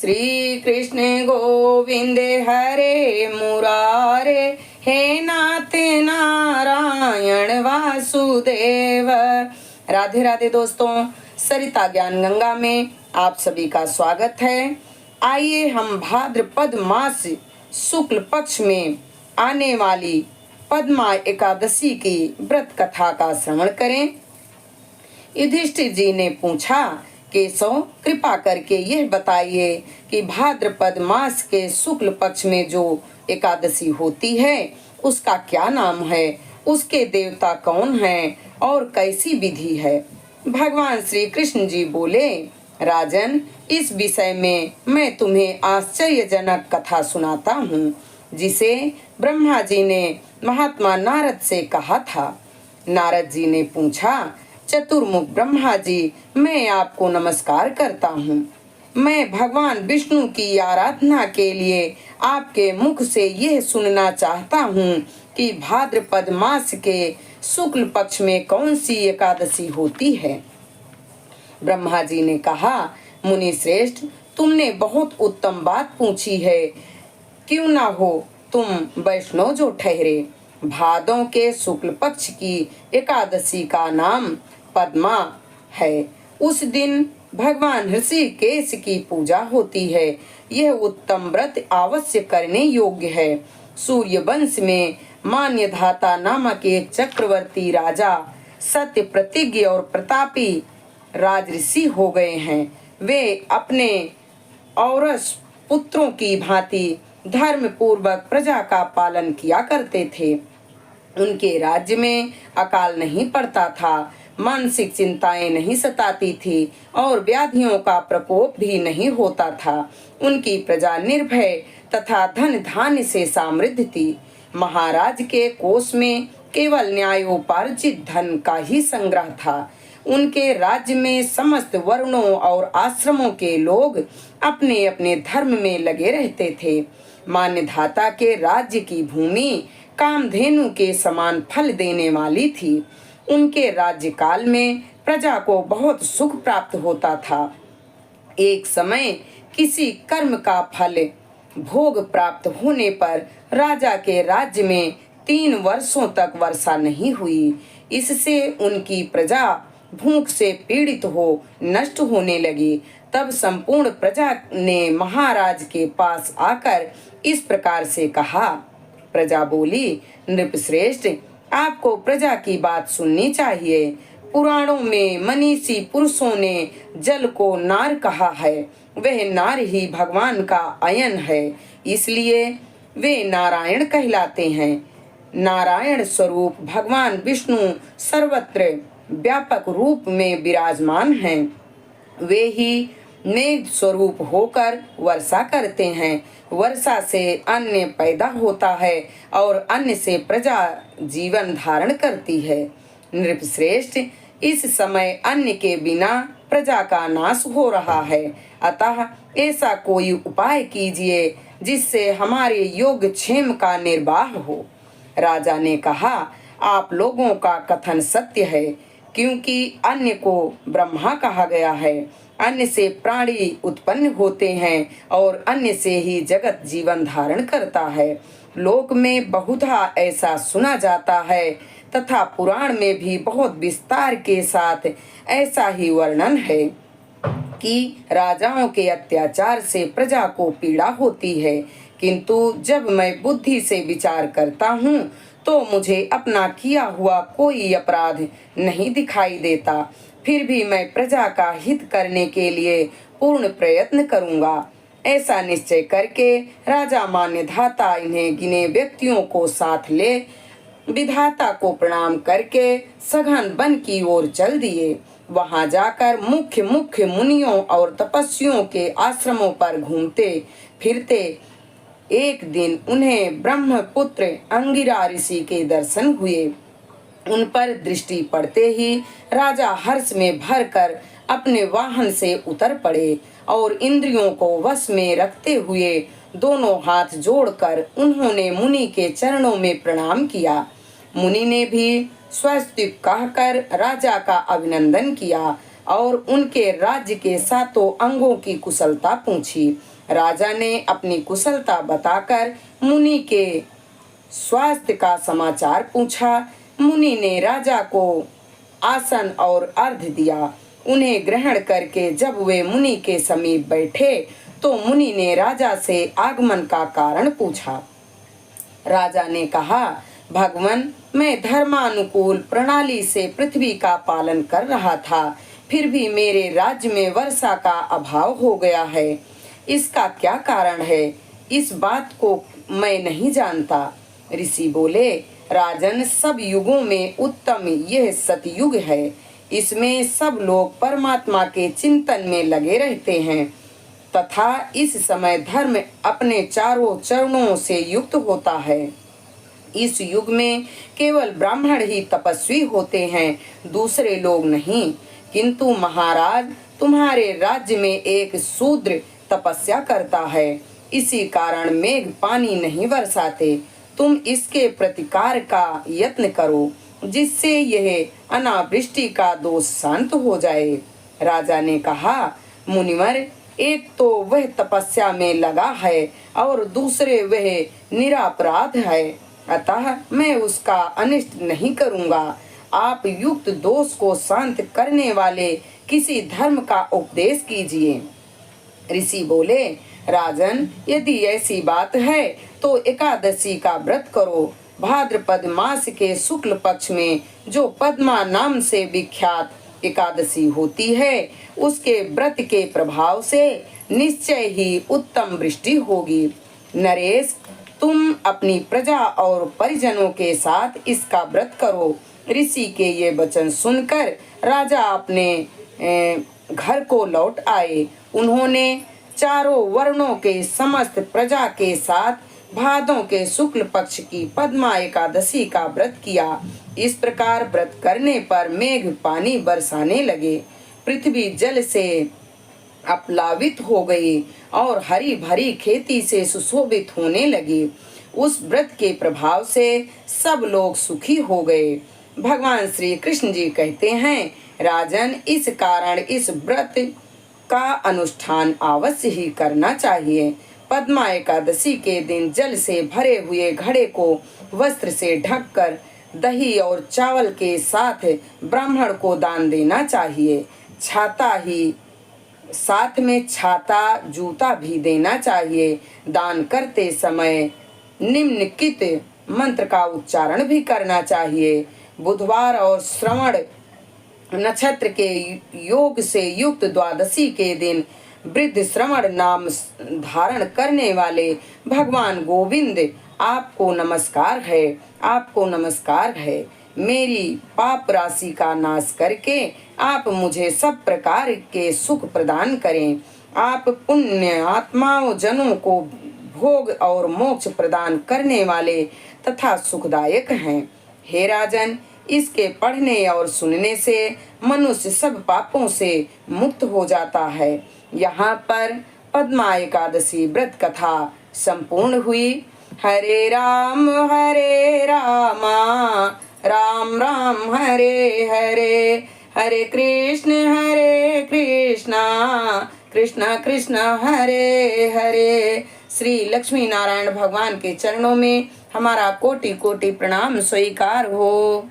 श्री कृष्ण गोविंद हरे मुरारे, हे नाथ नारायण वासुदेव। राधे राधे दोस्तों, सरिता ज्ञान गंगा में आप सभी का स्वागत है। आइए हम भाद्रपद मास शुक्ल पक्ष में आने वाली पद्मा एकादशी की व्रत कथा का श्रवण करें। युधिष्ठिर जी ने पूछा, केशव कृपा करके यह बताइए कि भाद्रपद मास के शुक्ल पक्ष में जो एकादशी होती है उसका क्या नाम है, उसके देवता कौन हैं और कैसी विधि है। भगवान श्री कृष्ण जी बोले, राजन, इस विषय में मैं तुम्हें आश्चर्यजनक कथा सुनाता हूँ, जिसे ब्रह्मा जी ने महात्मा नारद से कहा था। नारद जी ने पूछा, चतुर्मुख ब्रह्मा जी, मैं आपको नमस्कार करता हूँ। मैं भगवान विष्णु की आराधना के लिए आपके मुख से यह सुनना चाहता हूँ कि भाद्रपद मास के शुक्ल पक्ष में कौन सी एकादशी होती है। ब्रह्मा जी ने कहा, मुनि श्रेष्ठ, तुमने बहुत उत्तम बात पूछी है। क्यों ना हो तुम वैष्णव जो ठहरे। भादों के शुक्ल पक्ष की एकादशी का नाम पद्मा है। उस दिन भगवान ऋषिकेश की पूजा होती है। यह उत्तम व्रत अवश्य करने योग्य है। सूर्य वंश में मान्यधाता नामक एक चक्रवर्ती राजा सत्य प्रतिज्ञ और प्रतापी राजऋषि हो गए हैं। वे अपने औरस पुत्रों की भांति धर्म पूर्वक प्रजा का पालन किया करते थे। उनके राज्य में अकाल नहीं पड़ता था, मानसिक चिंताएं नहीं सताती थी और व्याधियों का प्रकोप भी नहीं होता था। उनकी प्रजा निर्भय तथा धन धान्य से समृद्ध थी। महाराज के कोष में केवल न्यायोपार्जित धन का ही संग्रह था। उनके राज्य में समस्त वर्णों और आश्रमों के लोग अपने अपने धर्म में लगे रहते थे। मान्यधाता के राज्य की भूमि कामधेनु के समान फल देने वाली थी। उनके राज्यकाल में प्रजा को बहुत सुख प्राप्त होता था। एक समय किसी कर्म का फल भोग प्राप्त होने पर राजा के राज्य में 3 वर्षों तक वर्षा नहीं हुई। इससे उनकी प्रजा भूख से पीड़ित हो नष्ट होने लगी। तब संपूर्ण प्रजा ने महाराज के पास आकर इस प्रकार से कहा। प्रजा बोली, नृपश्रेष्ठ, आपको प्रजा की बात सुननी चाहिए। पुराणों में मनीषी पुरुषों ने जल को नार कहा है। वह नार ही भगवान का अयन है, इसलिए वे नारायण कहलाते हैं। नारायण स्वरूप भगवान विष्णु सर्वत्र व्यापक रूप में विराजमान हैं। वे ही मेघ स्वरूप होकर वर्षा करते हैं। वर्षा से अन्न पैदा होता है और अन्न से प्रजा जीवन धारण करती है। नृपश्रेष्ठ, इस समय अन्न के बिना प्रजा का नाश हो रहा है, अतः ऐसा कोई उपाय कीजिए जिससे हमारे योगक्षेम का निर्वाह हो। राजा ने कहा, आप लोगों का कथन सत्य है, क्योंकि अन्न को ब्रह्मा कहा गया है। अन्न से प्राणी उत्पन्न होते हैं और अन्न से ही जगत जीवन धारण करता है। लोक में बहुधा ऐसा सुना जाता है तथा पुराण में भी बहुत विस्तार के साथ ऐसा ही वर्णन है कि राजाओं के अत्याचार से प्रजा को पीड़ा होती है। किंतु जब मैं बुद्धि से विचार करता हूँ तो मुझे अपना किया हुआ कोई अपराध नहीं दिखाई देता। फिर भी मैं प्रजा का हित करने के लिए पूर्ण प्रयत्न करूंगा। ऐसा निश्चय करके राजा मान्यधाता इन्हें गिने व्यक्तियों को साथ ले विधाता को प्रणाम करके सघन वन की ओर चल दिए। वहां जाकर मुख्य मुख्य मुनियों और तपस्वियों के आश्रमों पर घूमते फिरते एक दिन उन्हें ब्रह्मपुत्र अंगिरा ऋषि के दर्शन हुए। उन पर दृष्टि पड़ते ही राजा हर्ष में भरकर अपने वाहन से उतर पड़े और इंद्रियों को वश में रखते हुए दोनों हाथ जोड़कर उन्होंने मुनि के चरणों में प्रणाम किया। मुनि ने भी स्वस्तिक कहकर राजा का अभिनंदन किया और उनके राज्य के सातों अंगों की कुशलता पूछी। राजा ने अपनी कुशलता बताकर मुनि के स्वास्थ्य का समाचार पूछा। मुनि ने राजा को आसन और अर्घ्य दिया। उन्हें ग्रहण करके जब वे मुनि के समीप बैठे तो मुनि ने राजा से आगमन का कारण पूछा। राजा ने कहा, भगवन, मैं धर्मानुकूल प्रणाली से पृथ्वी का पालन कर रहा था, फिर भी मेरे राज्य में वर्षा का अभाव हो गया है। इसका क्या कारण है, इस बात को मैं नहीं जानता। ऋषि बोले, राजन, सब युगों में उत्तम यह सतयुग है। इसमें सब लोग परमात्मा के चिंतन में लगे रहते हैं तथा इस समय धर्म अपने चारों चरणों से युक्त होता है। इस युग में केवल ब्राह्मण ही तपस्वी होते हैं, दूसरे लोग नहीं। किंतु महाराज, तुम्हारे राज्य में एक शूद्र तपस्या करता है, इसी कारण मेघ पानी नहीं बरसाते। तुम इसके प्रतिकार का यत्न करो, जिससे यह अनावृष्टि का दोष शांत हो जाए। राजा ने कहा, मुनिवर, एक तो वह तपस्या में लगा है और दूसरे वह निरपराध है, अतः मैं उसका अनिष्ट नहीं करूँगा। आप युक्त दोष को शांत करने वाले किसी धर्म का उपदेश कीजिए। ऋषि बोले, राजन, यदि ऐसी बात है तो एकादशी का व्रत करो। भाद्रपद मास के शुक्ल पक्ष में जो पद्मा नाम से विख्यात एकादशी होती है, उसके व्रत के प्रभाव से निश्चय ही उत्तम वृष्टि होगी। नरेश, तुम अपनी प्रजा और परिजनों के साथ इसका व्रत करो। ऋषि के ये वचन सुनकर राजा अपने घर को लौट आए। उन्होंने चारों वर्णों के समस्त प्रजा के साथ भादों के शुक्ल पक्ष की पद्मा एकादशी का व्रत किया। इस प्रकार व्रत करने पर मेघ पानी बरसाने लगे, पृथ्वी जल से अपलावित हो गई और हरी भरी खेती से सुशोभित होने लगी। उस व्रत के प्रभाव से सब लोग सुखी हो गए। भगवान श्री कृष्ण जी कहते हैं, राजन, इस कारण इस व्रत का अनुष्ठान अवश्य ही करना चाहिए। पद्मा एकादशी के दिन जल से भरे हुए घड़े को वस्त्र से ढककर दही और चावल के साथ ब्राह्मण को दान देना चाहिए। साथ में छाता जूता भी देना चाहिए। दान करते समय निम्नलिखित मंत्र का उच्चारण भी करना चाहिए। बुधवार और श्रवण नक्षत्र के योग से युक्त द्वादशी के दिन वृद्ध श्रवण नाम धारण करने वाले भगवान गोविंद, आपको नमस्कार है, आपको नमस्कार है। मेरी पाप राशि का नाश करके आप मुझे सब प्रकार के सुख प्रदान करें। आप पुण्य आत्माओं जनों को भोग और मोक्ष प्रदान करने वाले तथा सुखदायक हैं। हे राजन, इसके पढ़ने और सुनने से मनुष्य सब पापों से मुक्त हो जाता है। यहाँ पर पद्मा एकादशी व्रत कथा संपूर्ण हुई। हरे राम राम राम हरे हरे, हरे कृष्ण कृष्ण कृष्ण हरे हरे। श्री लक्ष्मी नारायण भगवान के चरणों में हमारा कोटि कोटि प्रणाम स्वीकार हो।